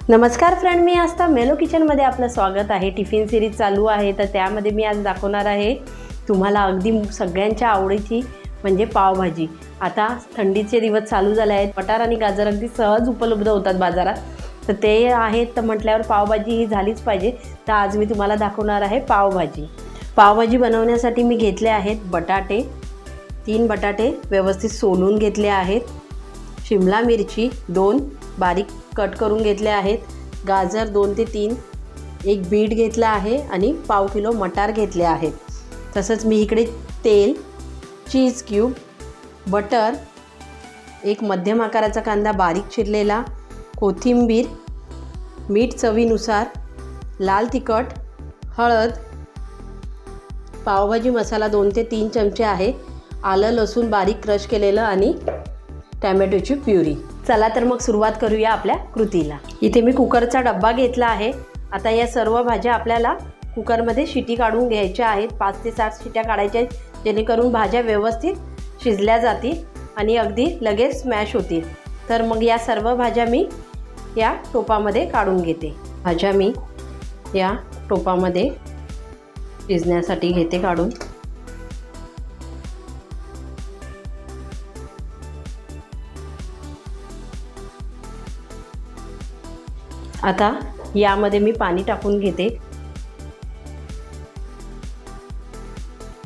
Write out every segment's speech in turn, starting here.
नमस्कार फ्रेंड, मी आस्था मेलो किचनमध्ये आपलं स्वागत आहे। टिफिन सिरीज चालू आहे, तर त्यामध्ये मी आज दाखवणार आहे तुम्हाला अगदी सगळ्यांच्या आवडीची म्हणजे पावभाजी। आता थंडीचे दिवस चालू झाले आहेत, मटार आणि गाजर अगदी सहज उपलब्ध होतात बाजारात, तर ते आहेत तर म्हटल्यावर पावभाजी ही झालीच पाहिजे। तर आज मी तुम्हाला दाखवणार आहे पावभाजी। पावभाजी बनवण्यासाठी मी घेतले आहेत बटाटे, 3 बटाटे व्यवस्थित सोलून घेतले आहेत, शिमला मिरची 2 बारीक कट करून घेतले आहेत, गाजर 2 ते 3, एक बीट घेतला आहे आणि पाव किलो मटार घेतले आहेत। तसंच मी इकडे तेल, चीज क्यूब, बटर, एक मध्यम आकाराचा कांदा बारीक चिरलेला, कोथिंबीर, मीठ चवीनुसार, लाल तिखट, हळद, पावभाजी मसाला 2 ते 3 चमचे आहे, आलं लसूण बारीक क्रश केलेलं आणि टॅमॅटोची प्युरी। चला तर मग सुरुवात करूया आपल्या कृतीला। इथे मी कुकरचा डब्बा घेतला आहे। आता या सर्व भाज्या आपल्याला कुकरमध्ये शिटी काढून घ्यायच्या आहेत। 5 ते 7 शिट्या काढायच्या आहेत, जेणेकरून भाज्या व्यवस्थित शिजल्या जातील आणि अगदी लगेच स्मॅश होतील। तर मग या सर्व भाज्या मी या टोपामध्ये काढून घेते। भाज्या मी या टोपामध्ये शिजण्यासाठी घेते काढून। आता यामध्ये मी पाणी टाकून घेते।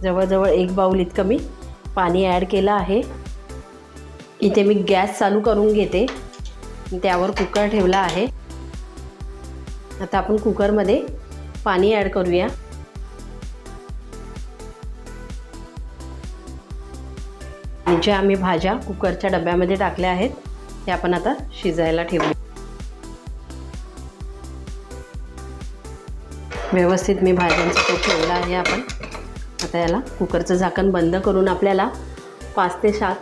जवळजवळ 1 बाउल इतकं मी पाणी ॲड केलं आहे। इथे मी गॅस चालू करून घेते, त्यावर कुकर ठेवला आहे। आता आपण कुकरमध्ये पाणी ॲड करूया। ज्या आम्ही भाज्या कुकरच्या डब्यामध्ये टाकल्या आहेत त्या आपण आता शिजायला ठेवूया। व्यवस्थित मी भाज्यांचा तो ठेवला आहे। आपण आता याला कुकरचं झाकण बंद करून आपल्याला 5 ते 7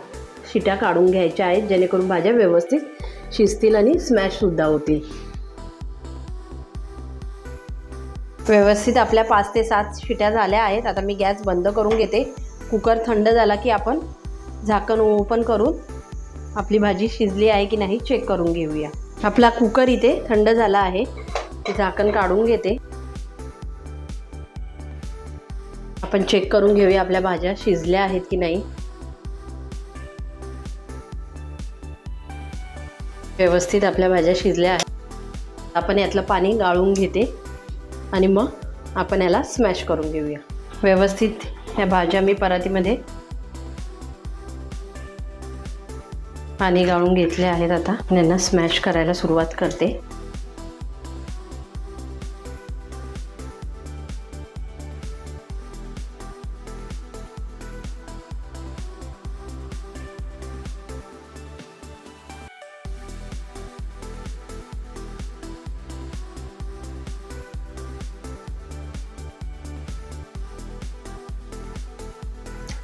शिट्या काढून घ्यायच्या आहेत, जेणेकरून भाज्या व्यवस्थित शिजतील आणि स्मॅशसुद्धा होतील। व्यवस्थित आपल्या 5 ते 7 शिट्या झाल्या आहेत। आता मी गॅस बंद करून घेते। कुकर थंड झाला की आपण झाकण ओपन करून आपली भाजी शिजली आहे की नाही चेक करून घेऊया। आपला कुकर इथे थंड झाला आहे, झाकण काढून घेते। आपण चेक करून घेऊया आपल्या भाज्या शिजल्या आहेत की नाही। व्यवस्थित आपल्या भाज्या शिजल्या आहेत। आपण यातलं पाणी गाळून घेते आणि मग आपण याला स्मॅश करून घेऊया। व्यवस्थित ह्या भाज्या मी परातीमध्ये पाणी गाळून घेतले आहेत। आता यांना स्मॅश करायला सुरुवात करते।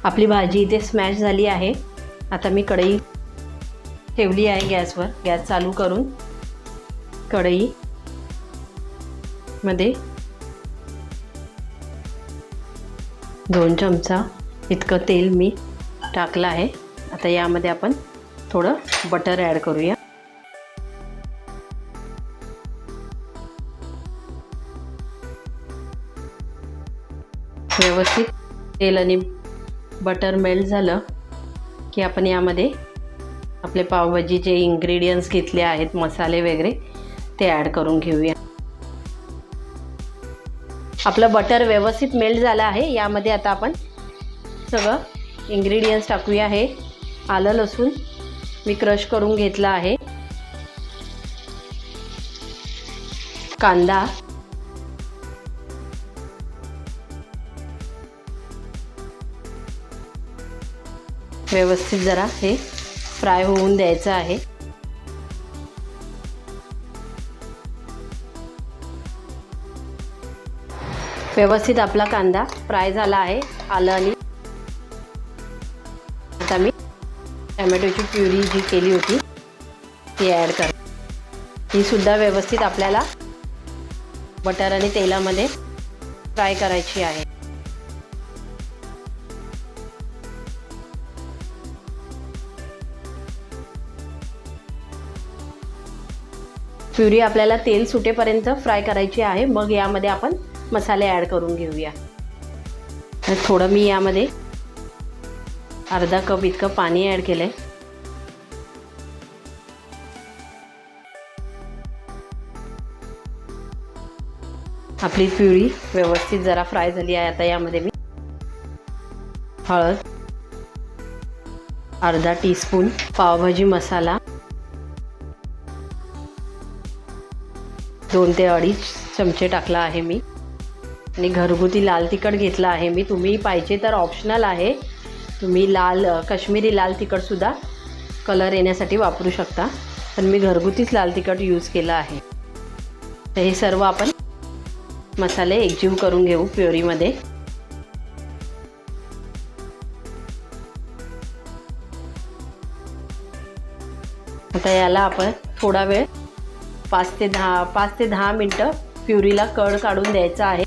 आपली भाजी इथे स्मॅश झाली आहे। आता मी कढई ठेवली आहे गॅसवर। गॅस चालू करून कढईमध्ये 2 चमचा इतकं तेल मी टाकलं आहे। आता यामध्ये आपण थोडं बटर ॲड करूया। व्यवस्थित तेल आणि बटर मेल्ट झालं की आपण यामध्ये आपले पावभाजीचे इन्ग्रेडियंट्स घेतले आहेत, मसाले वगैरे ते ॲड करून घेऊया। आपलं बटर व्यवस्थित मेल्ट झालं आहे। यामध्ये आता आपण सगळं इन्ग्रेडियंट्स टाकूया। हे आलं लसूण मी क्रश करून घेतला आहे, कांदा, व्यवस्थित जरा हे फ्राय होऊन द्यायचं आहे। व्यवस्थित आपला कांदा फ्राय झाला आहे। आलं आणि आता मी टॅमॅटोची प्युरी जी केली होती ती ॲड कर। ही सुद्धा व्यवस्थित आपल्याला बटर आणि तेलामध्ये फ्राय करायची आहे। प्युरी आपल्याला तेल सुटेपर्यंत फ्राय करायची आहे. मग यामध्ये आपण मसाले ॲड करून घेऊया. तर थोडं मी यामध्ये अर्धा कप इतकं पाणी ॲड केलं आहे. आपली प्युरी व्यवस्थित जरा फ्राय झाली आहे. आता यामध्ये मी हळद, अर्धा टीस्पून पावभाजी मसाला, 2 ते 2.5 चमचे टाकला आहे मी. आणि घरगुती लाल तिखट घेतला आहे मी. तुम्ही पाहिजे तर ऑप्शनल आहे, तुम्ही काश्मीरी लाल तिखटसुद्धा कलर येण्यासाठी वापरू शकता, पण मी घरगुतीच लाल तिखट यूज केला आहे. तर हे सर्व आपण मसाले एकजीव करून घेऊ प्युरीमध्ये. आता याला आपण थोडा वेळ 5 ते 10 मिनटं प्युरीला कड काढून द्यायचा आहे,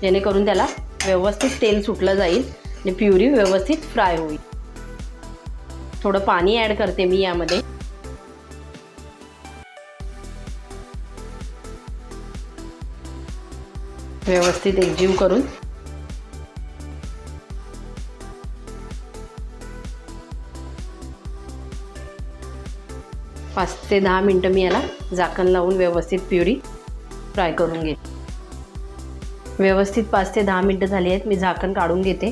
जेणेकरून त्याला व्यवस्थित तेल सुटलं जाईल आणि प्युरी व्यवस्थित फ्राय होईल. थोडं पाणी ॲड करते मी यामध्ये. व्यवस्थित एकजीव करून पाच ते 10 मिनटं मी याला झाकण लावून व्यवस्थित प्युरी फ्राय करून घेते. व्यवस्थित 5 ते 10 मिनटं झाली आहेत. मी झाकण काढून घेते.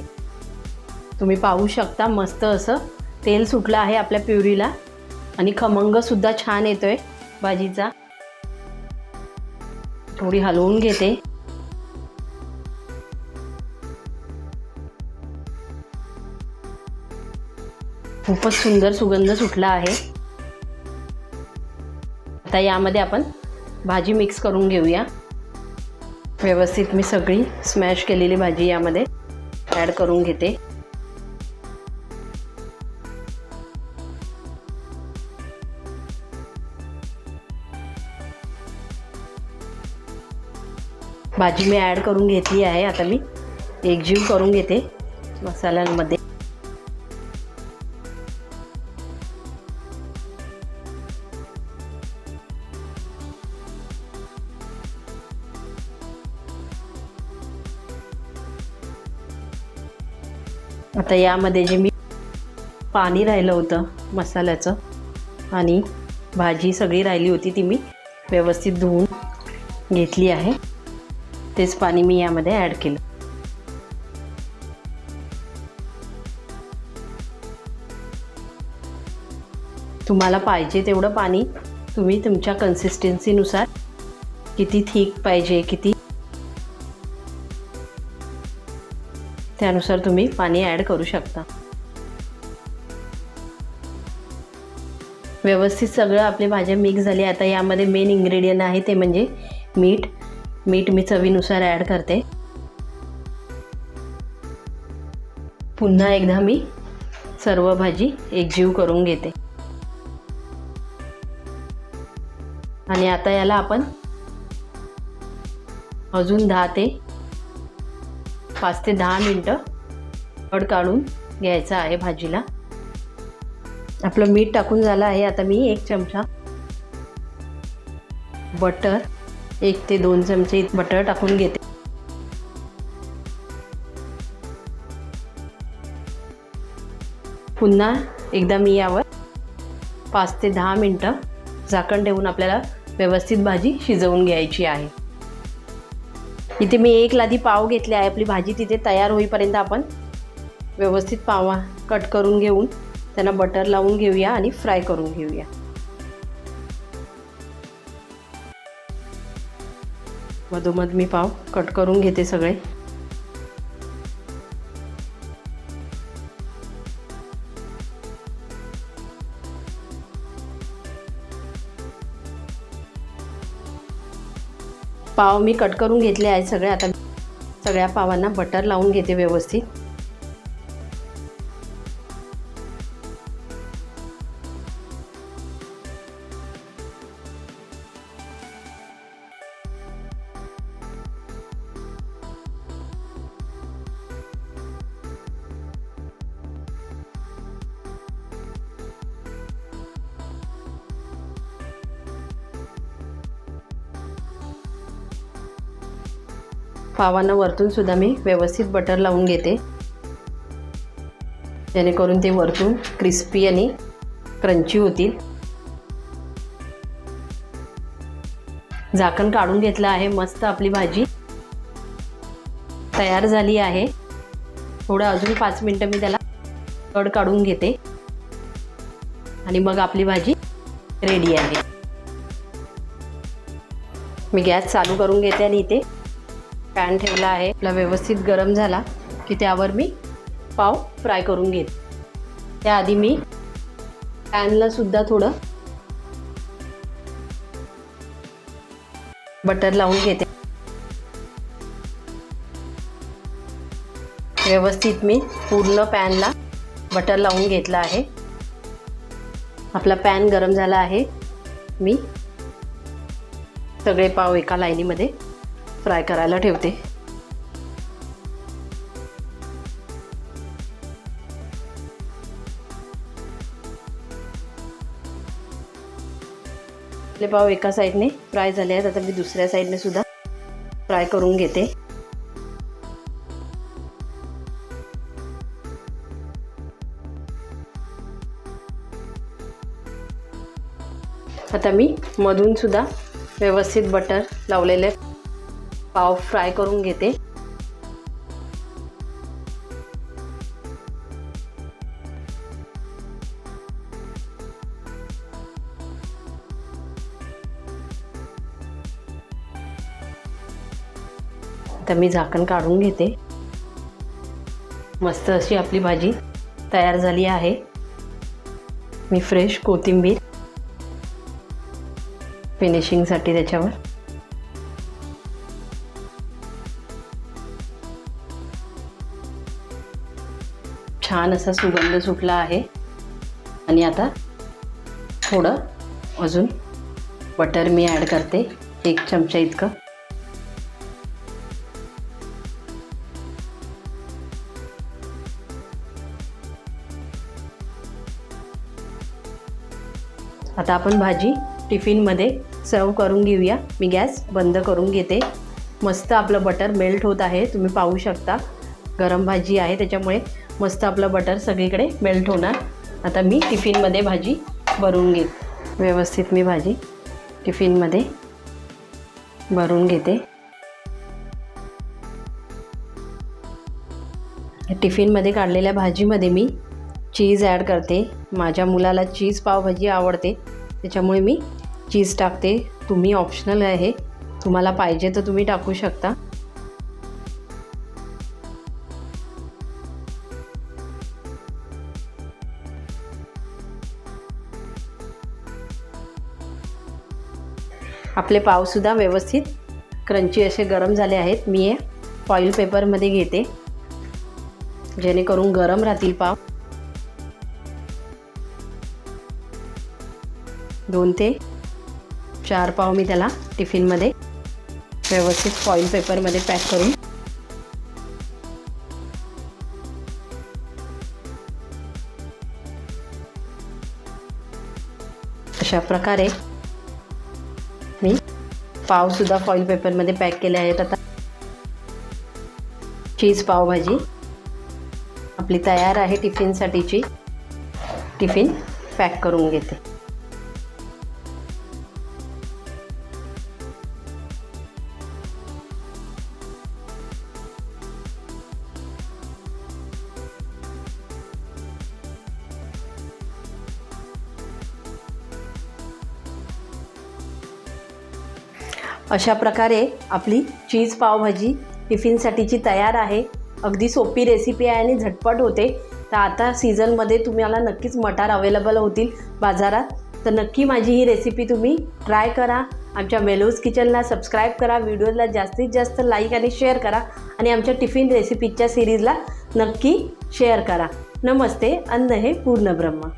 तुम्ही पाहू शकता मस्त असं तेल सुटलं आहे आपल्या प्युरीला आणि खमंगसुद्धा छान येतो आहे भाजीचा. थोडी हलवून घेते. खूपच सुंदर सुगंध सुटला आहे. आता यामध्ये आपण भाजी मिक्स करून घेऊया. व्यवस्थित मी सगळी स्मॅश केलेली भाजी यामध्ये ॲड करून घेते. भाजी मी ॲड करून घेतली आहे. आता मी एकजीव करून घेते मसाल्यांमध्ये. आता यामध्ये जे मी पाणी राहिलं होतं मसाल्याचं आणि भाजी सगळी राहिली होती ती मी व्यवस्थित धुवून घेतली आहे. तेच पाणी मी यामध्ये ॲड केलं. तुम्हाला पाहिजे तेवढं पाणी तुम्ही तुमच्या कन्सिस्टन्सीनुसार, किती थिक पाहिजे किती, त्यानुसार तुम्ही पाणी ॲड करू शकता. व्यवस्थित सगळं आपली भाज्या मिक्स झाली. आता यामध्ये मेन इन्ग्रेडियंट आहे ते म्हणजे मीठ. मीठ मी चवीनुसार ॲड करते. पुन्हा एकदा मी सर्व भाजी एकजीव करून घेते. आणि आता याला आपण अजून 5 ते 10 मिनटं कड काढून घ्यायचं आहे भाजीला. आपलं मीठ टाकून झालं आहे. आता मी 1 चमचा बटर, 1 ते 2 चमचे बटर टाकून घेते. पुन्हा एकदा मी यावर 5 ते 10 मिनटं झाकण ठेवून आपल्याला व्यवस्थित भाजी शिजवून घ्यायची आहे. इथे मी 1 लादी पाव घेतले आहे. आपली भाजी तिथे तयार होईपर्यंत आपण व्यवस्थित पावा कट करून घेऊन त्यांना बटर लावून घेऊया आणि फ्राय करून घेऊया. मधोमध मी पाव कट करून घेते सगळे. पाव मी कट करून घेतले आहेत सगळे. आता सगळ्या पावांना बटर लावून घेते व्यवस्थित. पावांना वरतून सुद्धा मी व्यवस्थित बटर लावून घेते, जेणेकरून ते वरतून क्रिस्पी आणि क्रंची होतील. झाकण काढून घेतलं आहे. मस्त आपली भाजी तयार झाली आहे. थोडं अजून 5 मिनटं मी त्याला कड काढून घेते आणि मग आपली भाजी रेडी आहे. मी गॅस चालू करून घेते आणि इथे पॅन ठेवला आहे. आपला व्यवस्थित गरम झाला की त्यावर मी पाव फ्राय करून घेते. त्याआधी मी पॅनला सुद्धा थोडं बटर लावून घेते. व्यवस्थित मी पूर्ण पॅनला बटर लावून घेतलं आहे. आपला पॅन गरम झाला आहे. मी सगळे पाव एका लाईनीमध्ये फ्राय करायला ठेवते. आपले पाव एका साईडने फ्राय झाले आहेत. आता मी दुसऱ्या साईडने सुद्धा फ्राय करून घेते. आता मी मधून सुद्धा व्यवस्थित बटर लावलेले पाव फ्राय करून घेते. आता मी झाकण काढून घेते. मस्त अशी आपली भाजी तयार झाली आहे. मी फ्रेश कोथिंबीर फिनिशिंगसाठी त्याच्यावर छान असा सुगंध सुटला आहे. आणि आता थोडं अजून बटर मी ॲड करते, 1 चमचा इतकं. आता आपण भाजी टिफिनमध्ये सर्व करून घेऊया. मी गॅस बंद करून घेते. मस्त आपलं बटर मेल्ट होत आहे. तुम्ही पाहू शकता गरम भाजी आहे त्याच्यामुळे मस्त आपलं बटर सगळीकडे मेल्ट होणार. आता मी टिफिनमध्ये भाजी भरून घेते. व्यवस्थित मी भाजी टिफिनमध्ये भरून घेते. टिफिनमध्ये काढलेल्या भाजीमध्ये मी चीज ॲड करते. माझ्या मुलाला चीज पावभाजी आवडते त्याच्यामुळे मी चीज टाकते. तुम्ही ऑप्शनल आहे, तुम्हाला पाहिजे तर तुम्ही टाकू शकता. आपले पावसुद्धा व्यवस्थित क्रंची असे गरम झाले आहेत. मी हे फॉईल पेपरमध्ये घेते जेणेकरून गरम राहतील पाव. 2 ते 4 पाव मी त्याला टिफिनमध्ये व्यवस्थित फॉईल पेपरमध्ये पॅक करून अशा प्रकारे मी पावसुद्धा फॉईल पेपरमध्ये पॅक केले आहेत. आता चीज पावभाजी आपली तयार आहे टिफिनसाठीची. टिफिन पॅक करून घेते. अशा प्रकारे आपली चीज पावभाजी टिफिनसाठीची तयार आहे. अगदी सोपी रेसिपी आहे आणि झटपट होते. तर आता सीझनमध्ये तुम्हाला नक्कीच मटार अवेलेबल होतील बाजारात. तर नक्की माझी ही रेसिपी तुम्ही ट्राय करा. आमच्या मेलोज किचनला सबस्क्राईब करा. व्हिडिओला जास्तीत जास्त लाईक आणि शेअर करा आणि आमच्या टिफिन रेसिपीच्या सिरीजला नक्की शेअर करा. नमस्ते. अन्न हे पूर्ण ब्रह्म.